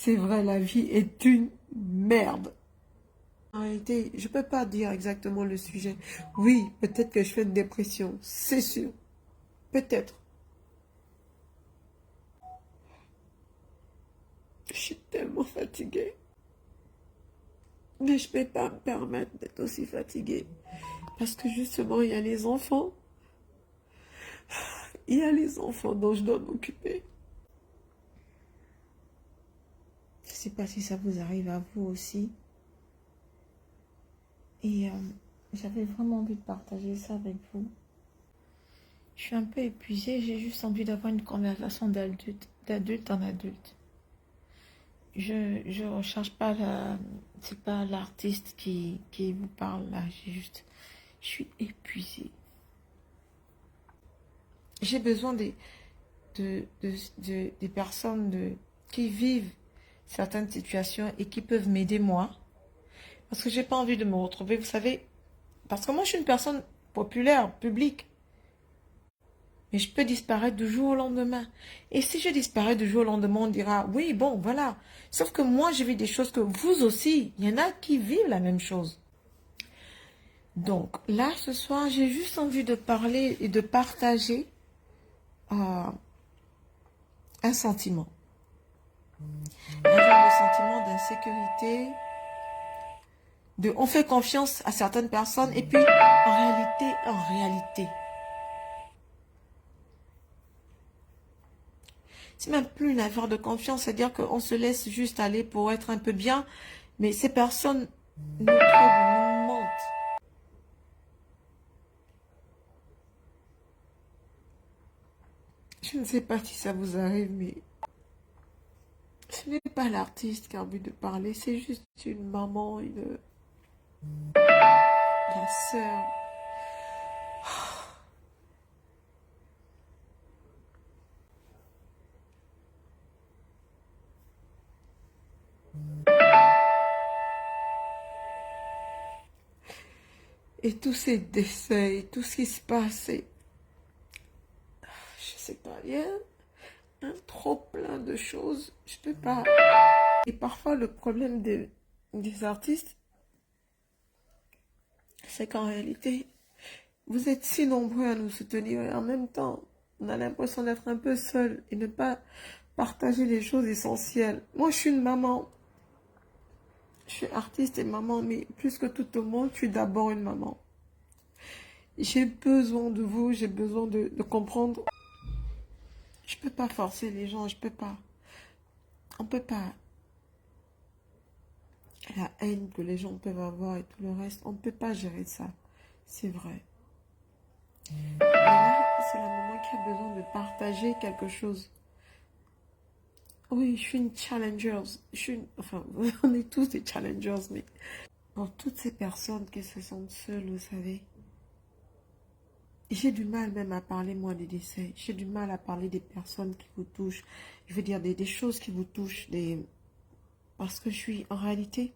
C'est vrai, la vie est une merde. En réalité, je peux pas dire exactement le sujet. Oui, peut-être que je fais une dépression, c'est sûr. Peut-être. Je suis tellement fatiguée. Mais je peux pas me permettre d'être aussi fatiguée. Parce que justement, il y a les enfants. Il y a les enfants dont je dois m'occuper. Je sais pas si ça vous arrive à vous aussi. Et j'avais vraiment envie de partager ça avec vous. Je suis un peu épuisée, j'ai juste envie d'avoir une conversation d'adulte en adulte. Je recherche pas c'est pas l'artiste qui vous parle là, je suis épuisée. J'ai besoin des personnes qui vivent certaines situations et qui peuvent m'aider moi. Parce que j'ai pas envie de me retrouver, vous savez, parce que moi je suis une personne populaire, publique. Mais je peux disparaître du jour au lendemain. Et si je disparais du jour au lendemain, on dira, oui, bon, voilà. Sauf que moi, je vis des choses que vous aussi, il y en a qui vivent la même chose. Donc là, ce soir, j'ai juste envie de parler et de partager un sentiment. Un genre de sentiment d'insécurité, on fait confiance à certaines personnes et puis, en réalité, c'est même plus une affaire de confiance, c'est-à-dire qu'on se laisse juste aller pour être un peu bien, mais ces personnes nous trouvent, nous mentent. Je ne sais pas si ça vous arrive, mais ce n'est pas l'artiste qui a envie de parler, c'est juste une maman, la sœur. Et tous ces décès, et tout ce qui se passe, je sais pas, il y a trop plein de choses, je peux pas. Et parfois le problème des artistes, c'est qu'en réalité, vous êtes si nombreux à nous soutenir et en même temps, on a l'impression d'être un peu seul et ne pas partager les choses essentielles. Moi, je suis une maman. Je suis artiste et maman, mais plus que tout au monde, je suis d'abord une maman. J'ai besoin de vous, j'ai besoin de comprendre. Je peux pas forcer les gens, je peux pas. On peut pas. La haine que les gens peuvent avoir et tout le reste, on ne peut pas gérer ça. C'est vrai. Mais là, c'est la maman qui a besoin de partager quelque chose. Oui, je suis une challenger. Enfin, on est tous des challengers, mais pour toutes ces personnes qui se sentent seules, vous savez, j'ai du mal même à parler, moi, des décès. J'ai du mal à parler des personnes qui vous touchent. Je veux dire, des choses qui vous touchent. Parce que je suis, en réalité,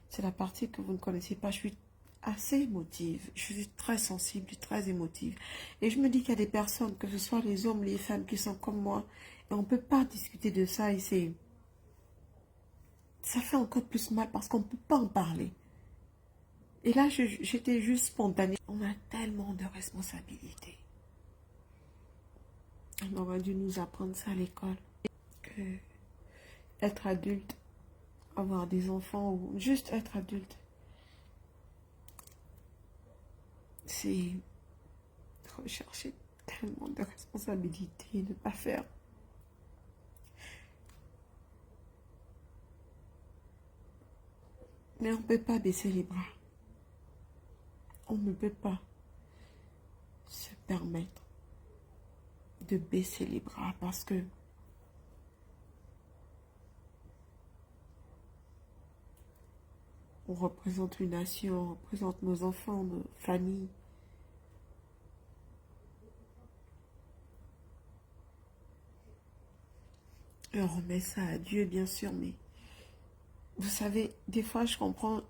c'est la partie que vous ne connaissez pas. Je suis assez émotive. Je suis très sensible, très émotive. Et je me dis qu'il y a des personnes, que ce soit les hommes, les femmes, qui sont comme moi. Et on ne peut pas discuter de ça. Et ça fait encore plus mal parce qu'on ne peut pas en parler. Et là, j'étais juste spontanée. On a tellement de responsabilités. On aurait dû nous apprendre ça à l'école. Que être adulte, avoir des enfants ou juste être adulte, c'est rechercher tellement de responsabilités et ne pas faire. Mais on ne peut pas baisser les bras. On ne peut pas se permettre de baisser les bras parce que on représente une nation, on représente nos enfants, nos familles. Et on remet ça à Dieu, bien sûr, mais vous savez, des fois, je comprends.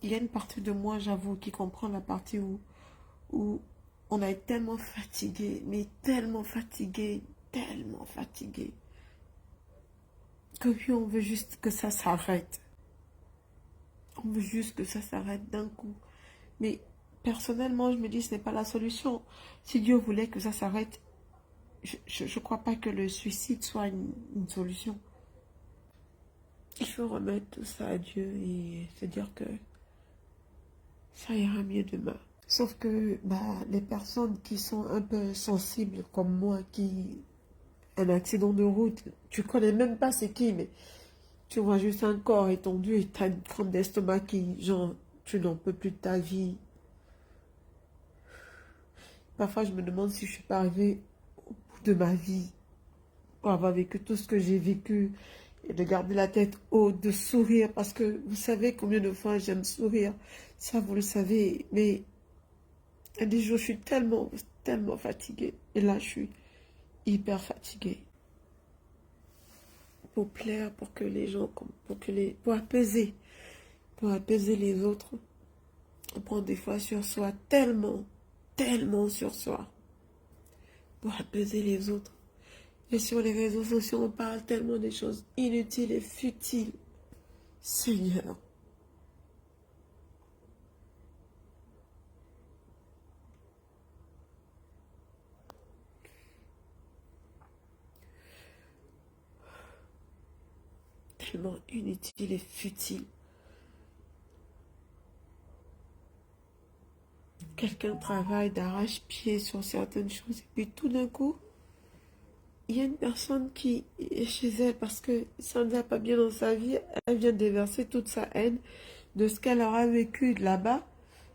Il y a une partie de moi, j'avoue, qui comprend la partie où on a été tellement fatigué, mais tellement fatigué, tellement fatigué. Que oui, on veut juste que ça s'arrête. On veut juste que ça s'arrête d'un coup. Mais personnellement, je me dis, ce n'est pas la solution. Si Dieu voulait que ça s'arrête, je ne crois pas que le suicide soit une solution. Il faut remettre tout ça à Dieu et se dire que ça ira mieux demain. Sauf que les personnes qui sont un peu sensibles comme moi, qui un accident de route, tu connais même pas c'est qui, mais tu vois juste un corps étendu et tu as une crampe d'estomac qui, genre, tu n'en peux plus de ta vie. Parfois, je me demande si je suis pas arrivée au bout de ma vie pour avoir vécu tout ce que j'ai vécu et de garder la tête haute, de sourire, parce que vous savez combien de fois j'aime sourire. Ça, vous le savez, mais il y a des jours, je suis tellement, tellement fatiguée. Et là, je suis hyper fatiguée. Pour plaire, pour que les gens, pour apaiser les autres. On prend des fois sur soi, tellement, tellement sur soi, pour apaiser les autres. Et sur les réseaux sociaux, on parle tellement des choses inutiles et futiles. Seigneur, tellement inutiles et futiles. Quelqu'un travaille d'arrache-pied sur certaines choses et puis tout d'un coup, il y a une personne qui est chez elle parce que ça ne va pas bien dans sa vie. Elle vient déverser toute sa haine de ce qu'elle aura vécu là-bas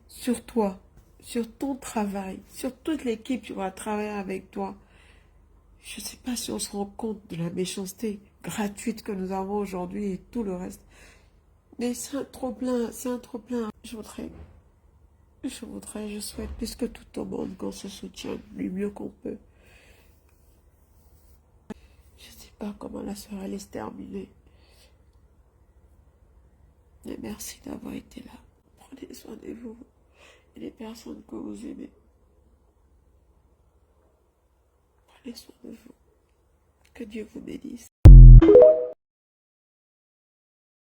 sur toi, sur ton travail, sur toute l'équipe qui va travailler avec toi. Je ne sais pas si on se rend compte de la méchanceté gratuite que nous avons aujourd'hui et tout le reste. Mais c'est un trop-plein, c'est un trop-plein. Je souhaite plus que tout au monde qu'on se soutienne du mieux qu'on peut. Je ne sais pas comment la soirée allait se terminer. Mais merci d'avoir été là. Prenez soin de vous et des personnes que vous aimez. Prenez soin de vous. Que Dieu vous bénisse.